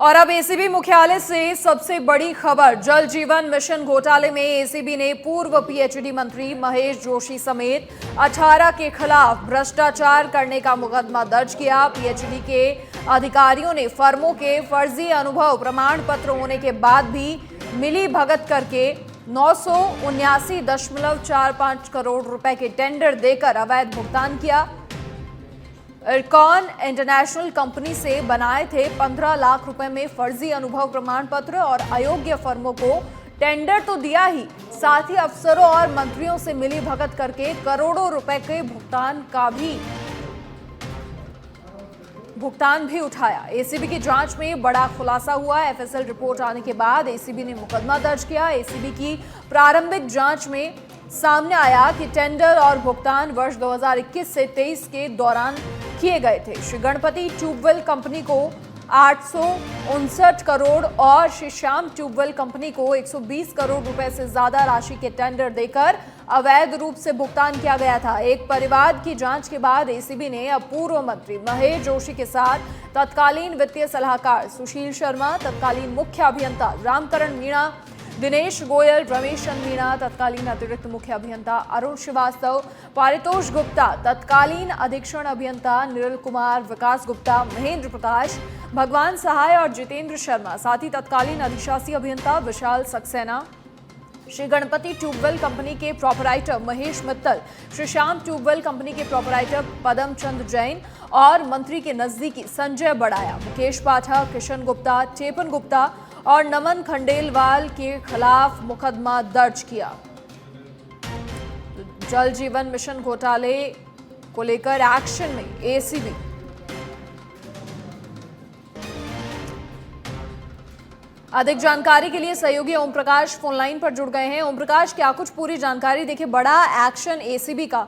और अब एसीबी मुख्यालय से सबसे बड़ी खबर। जल जीवन मिशन घोटाले में एसीबी ने पूर्व पीएचडी मंत्री महेश जोशी समेत 18 के खिलाफ भ्रष्टाचार करने का मुकदमा दर्ज किया। पीएचडी के अधिकारियों ने फर्मों के फर्जी अनुभव प्रमाण पत्र होने के बाद भी मिली भगत करके 979.45 करोड़ रुपए के टेंडर देकर अवैध भुगतान किया। इरकॉन इंटरनेशनल कंपनी से बनाए थे 15 लाख रुपए में फर्जी अनुभव प्रमाण पत्र और अयोग्य फर्मों को टेंडर तो दिया ही, साथ ही अफसरों और मंत्रियों से मिली भगत करके करोड़ों रुपए के भुगतान भी उठाया। एसीबी की जांच में बड़ा खुलासा हुआ। एफएसएल रिपोर्ट आने के बाद एसीबी ने मुकदमा दर्ज किया। एसीबी की प्रारंभिक जांच में सामने आया कि टेंडर और भुगतान वर्ष 2021 से 23 के दौरान किए गए थे। श्री गणपति ट्यूबवेल कंपनी को 859 करोड़ और श्री श्याम ट्यूबवेल कंपनी को 120 करोड़ रुपए से ज्यादा राशि के टेंडर देकर अवैध रूप से भुगतान किया गया था। एक परिवाद की जांच के बाद एसीबी ने अब पूर्व मंत्री महेश जोशी के साथ तत्कालीन वित्तीय सलाहकार सुशील शर्मा, तत्कालीन मुख्य अभियंता रामकरण मीणा, दिनेश गोयल, रमेश चंद मीणा, तत्कालीन अतिरिक्त मुख्य अभियंता अरुण श्रीवास्तव, पारितोष गुप्ता, तत्कालीन अधीक्षण अभियंता निरल कुमार, विकास गुप्ता, महेंद्र प्रकाश, भगवान सहाय और जितेंद्र शर्मा, साथ ही तत्कालीन अधिशासी अभियंता विशाल सक्सेना, श्री गणपति ट्यूबवेल कंपनी के proprietor Mahesh Mittal, Shri Shyam tubewell company के प्रोपराइटर पदम चंद जैन और मंत्री के नजदीकी संजय बड़ाया, मुकेश पाठक, किशन गुप्ता, चेपन गुप्ता और नमन खंडेलवाल के खिलाफ मुकदमा दर्ज किया। जल जीवन मिशन घोटाले को लेकर एक्शन में एसीबी। अधिक जानकारी के लिए सहयोगी ओम प्रकाश फोन लाइन पर जुड़ गए हैं। ओम प्रकाश, क्या कुछ पूरी जानकारी? देखिए, बड़ा एक्शन एसीबी का।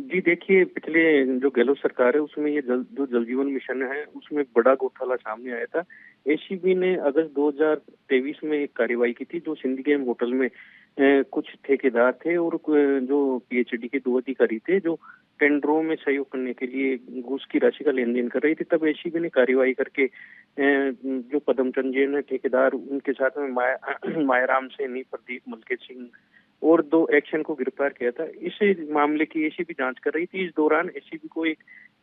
जी देखिए, पिछले जो गहलोत सरकार है उसमें ये जो जल जीवन मिशन है उसमें बड़ा घोटाला सामने आया था। एसीबी ने अगस्त 2023 में एक कार्रवाई की थी जो सिंधी गेम होटल में कुछ ठेकेदार थे और जो पीएचडी के 2 अधिकारी थे जो टेंडरों में सहयोग करने के लिए घूस की राशि का लेन देन कर रहे थे। तब एसीबी ने कार्रवाई करके जो पदम चंद जैन है ठेकेदार, उनके साथ में मायाराम सैनी, प्रदीप मलकेत सिंह और 2 एक्शन को गिरफ्तार किया था। इस मामले की एसीबी जांच कर रही थी। इस दौरान एसीबी को एक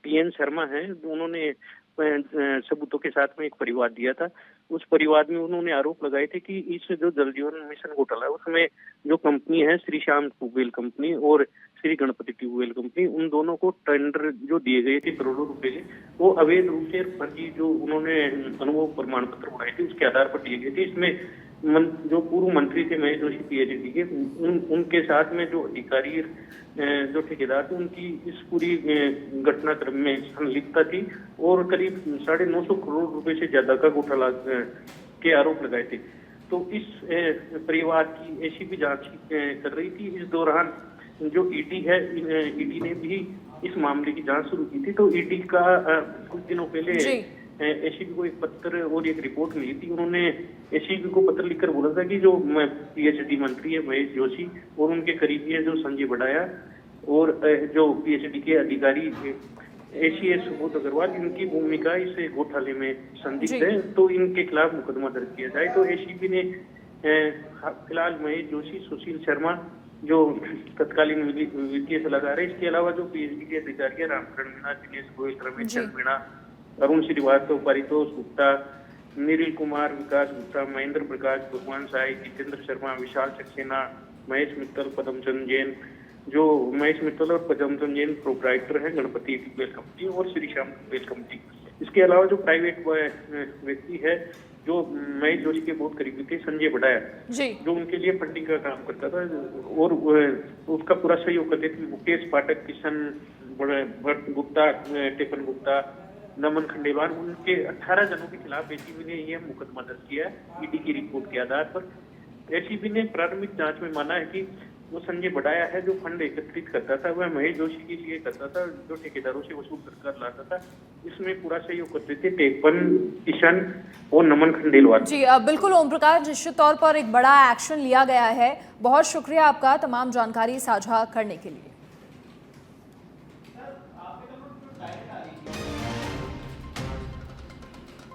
पीएन शर्मा है, उन्होंने सबूतों के साथ में एक परिवाद दिया था। उस परिवाद में उन्होंने आरोप लगाए थे कि इस जो जल जीवन मिशन घोटाला है उसमें जो कंपनी है श्री श्याम ट्यूबवेल कंपनी और श्री गणपति ट्यूबवेल कंपनी, उन दोनों को टेंडर जो दिए गए थे करोड़ों रुपए के, वो अवैध रूप से फर्जी जो उन्होंने अनुभव प्रमाण पत्र बनाए थे उसके आधार पर दिए गए थे। इसमें जो पूर्व मंत्री थे महेश जोशी पीएचडी के, उनके साथ में जो अधिकारी जो ठेकेदार थे उनकी इस पूरी घटनाक्रम में संलिप्तता थी और करीब 950 करोड़ रुपए से ज्यादा का घोटाला के आरोप लगाए थे। तो इस परिवार की एसीबी जांच कर रही थी। इस दौरान जो ईडी है, ईडी ने भी इस मामले की जांच शुरू की थी। तो ईडी का कुछ दिनों पहले एसीबी को एक पत्र और एक रिपोर्ट मिली थी। उन्होंने एसीबी को पत्र लिखकर बोला था कि जो पीएचडी मंत्री है महेश जोशी और उनके करीबी है जो संजय बड़ाया और जो पीएचडी के अधिकारी एसीएस सुबोध अग्रवाल, इनकी भूमिका इस घोटाले में संदिग्ध है, तो इनके खिलाफ मुकदमा दर्ज किया जाए। तो एसीबी ने फिलहाल महेश जोशी, सुशील शर्मा जो तत्कालीन वित्तीय सलाहकार है, इसके अलावा जो पीएचडी के अधिकारी है रामकरण मीणा, दिनेश गोयल, रमेश चंद मीणा, अरुण श्रीवास्तव, पारितोष गुप्ता, निरल कुमार, विकास गुप्ता, महेंद्र प्रकाश, भगवान सहाय, जितेंद्र शर्मा, विशाल सक्सेना, महेश मित्तल, पदम चंद जैन, जो महेश मित्तल और पदम चंद जैन प्रोपराइटर है गणपति ट्यूबवेल कंपनी और श्री श्याम ट्यूबवेल कंपनी। इसके अलावा जो प्राइवेट व्यक्ति है जो महेश जोशी के बहुत करीबी थे, संजय बड़ाया, जो उनके लिए फंडिंग का काम करता था और उसका पूरा सहयोग करते थे, मुकेश पाठक, किशन गुप्ता, टेपन गुप्ता, नमन खंडेलवाल, उनके 18 जनों के खिलाफ एसीबी ने यह मुकदमा दर्ज किया है ईडी की रिपोर्ट के आधार पर। एसीबी ने प्रारंभिक जांच में माना है कि वो संजय बड़ाया है जो फंड एकत्रित करता था, वह महेश जोशी के लिए करता था, जो ठेकेदारों से वसूल कर लाता था। इसमें पूरा सहयोग करते थे टेपन, किशन और नमन खंडेलवाल। जी बिल्कुल ओम प्रकाश, निश्चित तौर पर एक बड़ा एक्शन लिया गया है। बहुत शुक्रिया आपका तमाम जानकारी साझा करने के लिए।